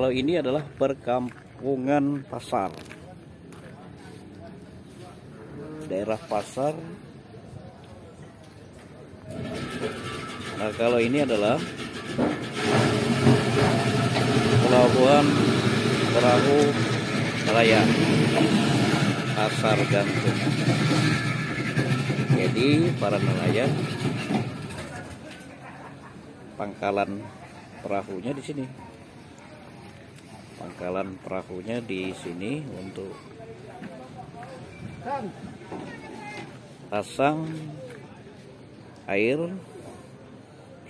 kalau ini adalah perkampungan pasar, daerah pasar. Nah, kalau ini adalah pelabuhan perahu nelayan Pasar Gantung. Jadi para nelayan, pangkalan perahunya di sini. Pangkalan perahunya di sini untuk pasang air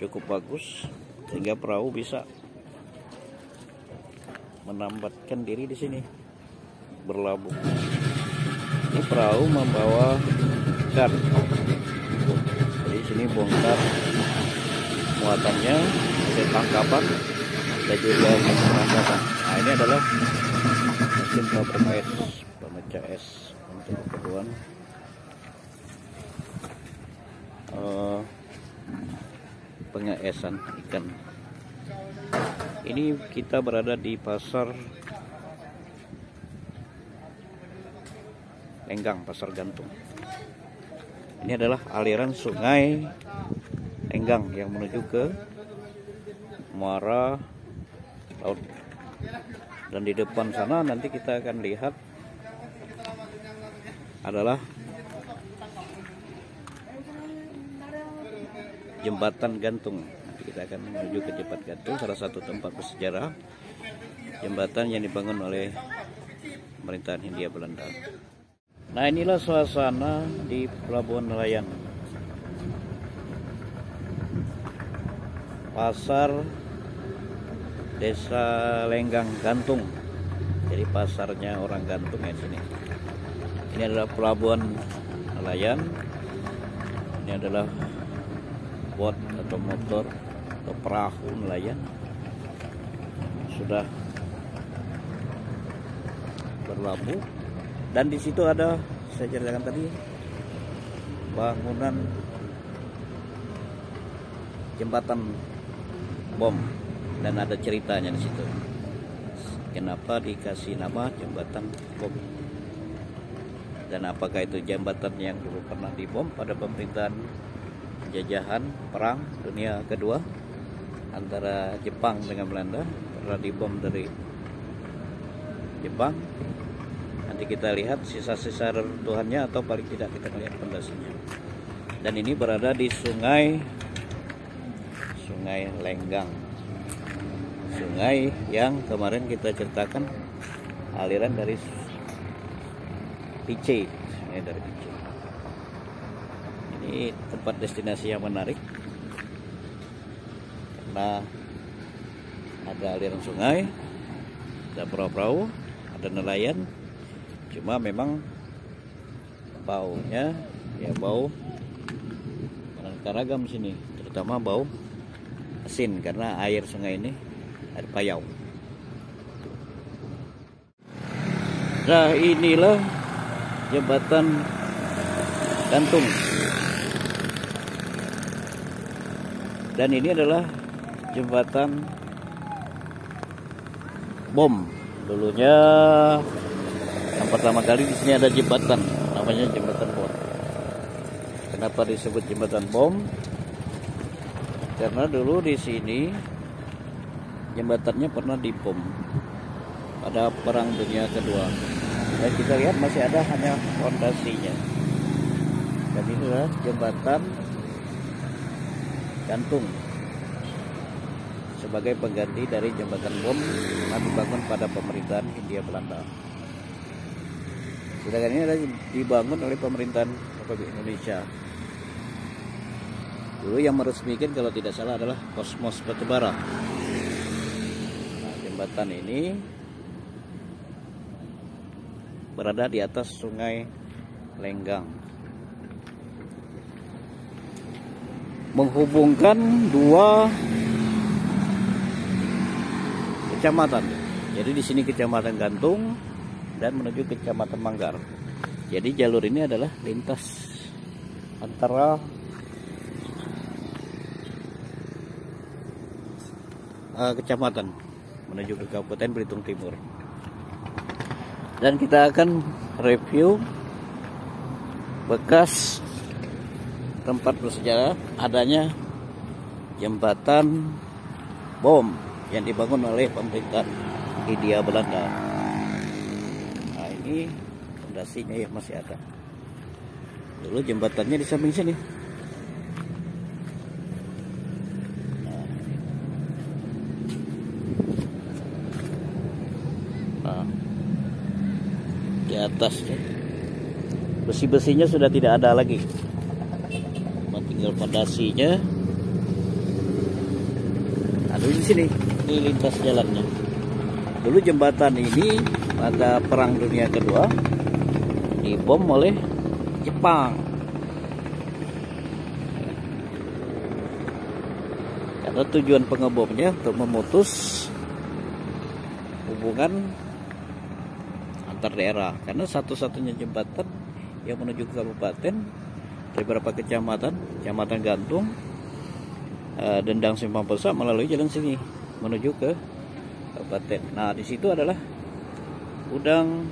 cukup bagus sehingga perahu bisa menambatkan diri di sini berlabuh. Ini perahu membawa ikan. Jadi sini bongkar muatannya, ada tangkapan, ada juga pemberangkatan. Nah, ini adalah mesin pemecah es untuk keperluan pengeesan ikan. Ini kita berada di pasar Lenggang, Pasar Gantung. Ini adalah aliran sungai Lenggang yang menuju ke muara laut. Dan di depan sana nanti kita akan lihat adalah Jembatan Gantung. Nanti kita akan menuju ke Jembatan Gantung, salah satu tempat bersejarah, jembatan yang dibangun oleh pemerintahan Hindia Belanda. Nah, inilah suasana di pelabuhan nelayan pasar Desa Lenggang Gantung. Jadi pasarnya orang Gantung ya sini. Ini adalah pelabuhan nelayan. Ini adalah bot atau motor atau perahu nelayan sudah berlabuh. Dan di situ ada, saya ceritakan tadi, bangunan jembatan bom, dan ada ceritanya di situ. Kenapa dikasih nama jembatan bom? Dan apakah itu jembatan yang dulu pernah dibom pada pemerintahan penjajahan perang dunia kedua antara Jepang dengan Belanda, pernah dibom dari Jepang. Nanti kita lihat sisa-sisa reruntuhannya atau paling tidak kita lihat pondasinya. Dan ini berada di Sungai Lenggang, sungai yang kemarin kita ceritakan aliran dari Pice, sungai dari Pice. Ini tempat destinasi yang menarik karena ada aliran sungai, ada perahu-perahu, ada nelayan. Cuma memang baunya ya bau beraneka ragam sini, terutama bau asin karena air sungai ini air payau. Nah, inilah Jembatan Gantung. Dan ini adalah jembatan bom. Dulunya yang pertama kali di sini ada jembatan, namanya jembatan bom. Kenapa disebut jembatan bom? Karena dulu di sini jembatannya pernah dibom pada Perang Dunia Kedua. Dan kita lihat masih ada hanya fondasinya. Dan inilah jembatan gantung sebagai pengganti dari jembatan bom yang dibangun pada pemerintahan Hindia Belanda. Sedangkan ini adalah dibangun oleh pemerintahan Republik Indonesia. Dulu yang meresmikan kalau tidak salah adalah Kosmos Batubara. Nah, jembatan ini berada di atas Sungai Lenggang, menghubungkan dua kecamatan. Jadi di sini Kecamatan Gantung dan menuju Kecamatan Manggar. Jadi jalur ini adalah lintas antara kecamatan. menuju ke Kabupaten Belitung Timur. Dan kita akan review bekas tempat bersejarah adanya jembatan bom yang dibangun oleh pemerintah Hindia Belanda. Nah, ini fondasinya ya masih ada. Dulu jembatannya di samping sini. Nah, di atasnya besi-besinya sudah tidak ada lagi, tinggal fondasinya. Nah, dulu di sini ini lintas jalannya. Dulu jembatan ini pada Perang Dunia Kedua dibom oleh Jepang. Karena tujuan pengebomnya untuk memutus hubungan antar daerah. Karena satu-satunya jembatan yang menuju ke kabupaten dari beberapa kecamatan, Kecamatan Gantung, Dendang, Simpang Pesak melalui jalan sini menuju ke kabupaten. Nah, di situ adalah gudang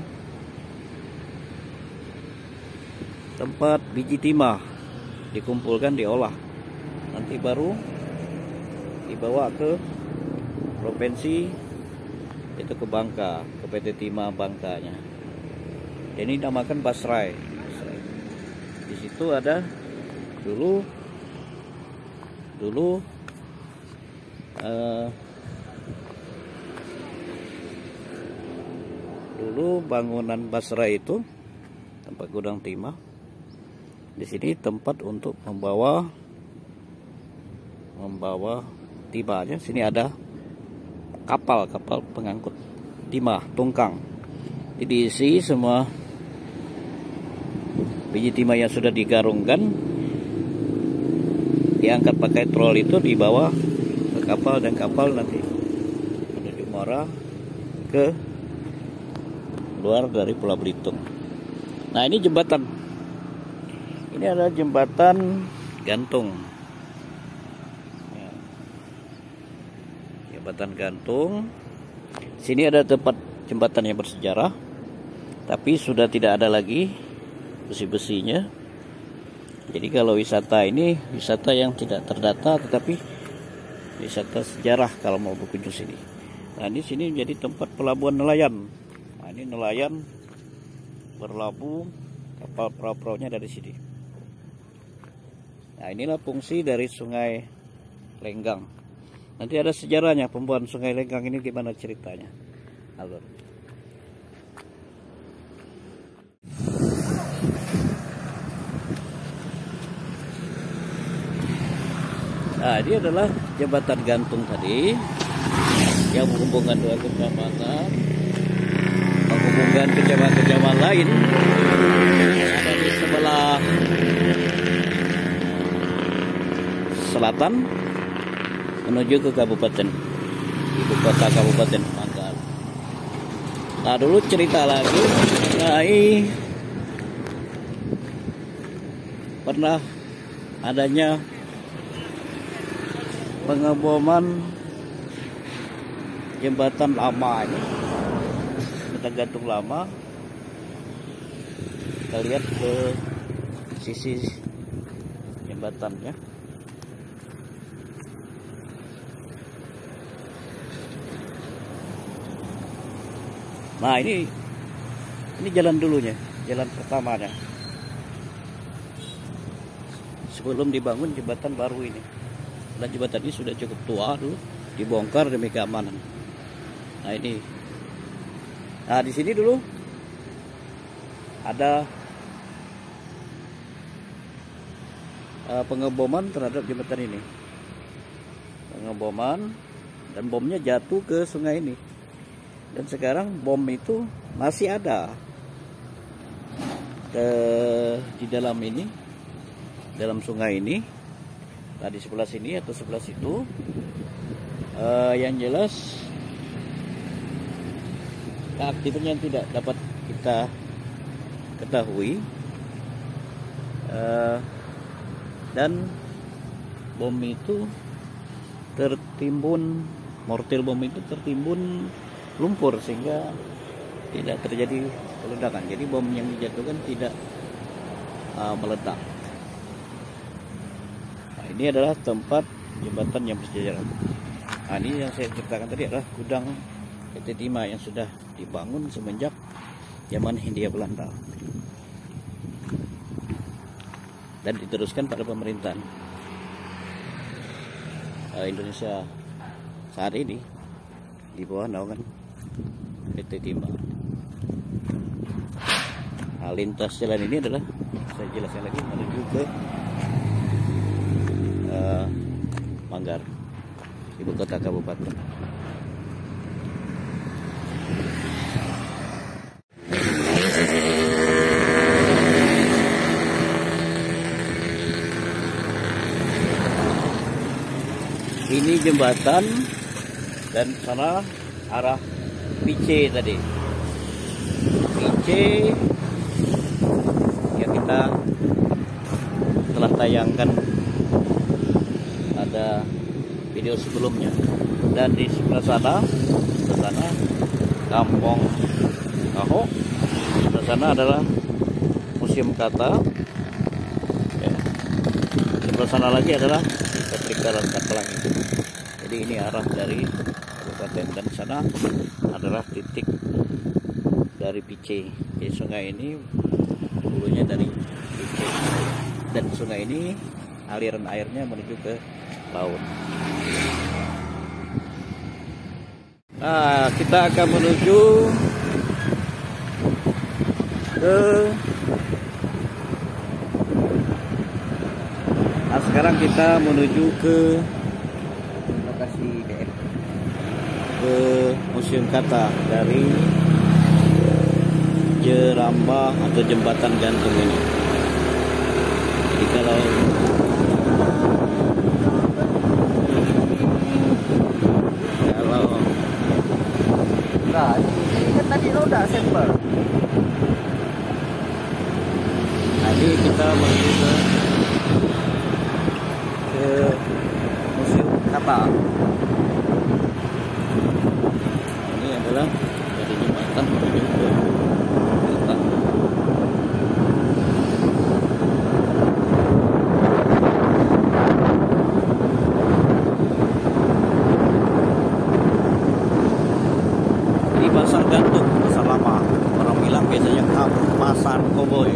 tempat biji timah dikumpulkan, diolah, nanti baru dibawa ke provinsi, itu ke Bangka, ke PT Timah Bangkanya. Ini dinamakan Basrai. Di situ ada dulu bangunan Basrai itu tempat gudang timah. Di sini tempat untuk membawa timahnya. Sini ada kapal pengangkut timah, tungkang. Jadi diisi semua biji timah yang sudah digarungkan, diangkat pakai trol itu, dibawa ke kapal, dan kapal nanti menuju Muara ke luar dari Pulau Belitung. Nah, ini jembatan. Ini adalah jembatan gantung. Ya. Jembatan gantung. Sini ada tempat jembatan yang bersejarah, tapi sudah tidak ada lagi besi-besinya. Jadi kalau wisata ini wisata yang tidak terdata, tetapi wisata sejarah kalau mau berkunjung sini. Nah, di sini menjadi tempat pelabuhan nelayan. Nah, ini nelayan berlabuh, kapal perahu-perahunya dari sini. Nah, inilah fungsi dari Sungai Lenggang. Nanti ada sejarahnya pembuatan Sungai Lenggang ini, gimana ceritanya. Alur. Nah, ini adalah jembatan gantung tadi yang menghubungkan dua kecamatan, menghubungkan kecamatan lain ada di sebelah selatan menuju ke kabupaten, ibu kota Kabupaten Manggarai. Nah, dulu cerita lagi mengenai pernah adanya pengeboman jembatan lama ini, jembatan gantung lama. Kita lihat ke sisi jembatannya. Nah, ini jalan dulunya, jalan pertamanya. Sebelum dibangun jembatan baru ini. Dan jembatan ini sudah cukup tua dulu, dibongkar demi keamanan. Nah, ini. Nah, di sini dulu ada pengeboman terhadap jembatan ini. Pengeboman, dan bomnya jatuh ke sungai ini. Dan sekarang bom itu masih ada di dalam ini, dalam sungai ini. Nah, di sebelah sini atau sebelah situ. Yang jelas aktivitasnya tidak dapat kita ketahui, dan bom itu tertimbun mortir bom itu tertimbun lumpur sehingga tidak terjadi ledakan. Jadi bom yang dijatuhkan tidak meledak. Nah, ini adalah tempat jembatan yang bersejarah. Nah, ini yang saya ceritakan tadi adalah gudang PT Timah yang sudah dibangun semenjak zaman Hindia Belanda dan diteruskan pada pemerintahan Indonesia saat ini di bawah naungan PT Timah. Nah, lintas jalan ini adalah, saya jelaskan lagi, menuju ke Manggar, ibu kota kabupaten. Ini jembatan dan sana arah Pice tadi. Pice yang kita telah tayangkan ada video sebelumnya. Dan di sebelah sana Kampung Kahok. Di sana adalah Museum Kata. Ya. Sebelah sana lagi adalah Petrikalan Katelang. Jadi ini arah dari kabupaten dan sana adalah titik dari Pice. Jadi sungai ini hulunya dari Pice dan sungai ini aliran airnya menuju ke laut. Nah, kita akan menuju ke sekarang kita menuju ke lokasi DM, ke Museum Kata dari Jerambah atau jembatan gantung ini. Jadi kalau ini kan tadi lo udah sampel. Tadi kita menuju ke Museum Kata. Ini adalah dari jembatan menuju ke Kata. Ini pasar gantung, pasar lama. Orang bilang biasanya pasar koboi.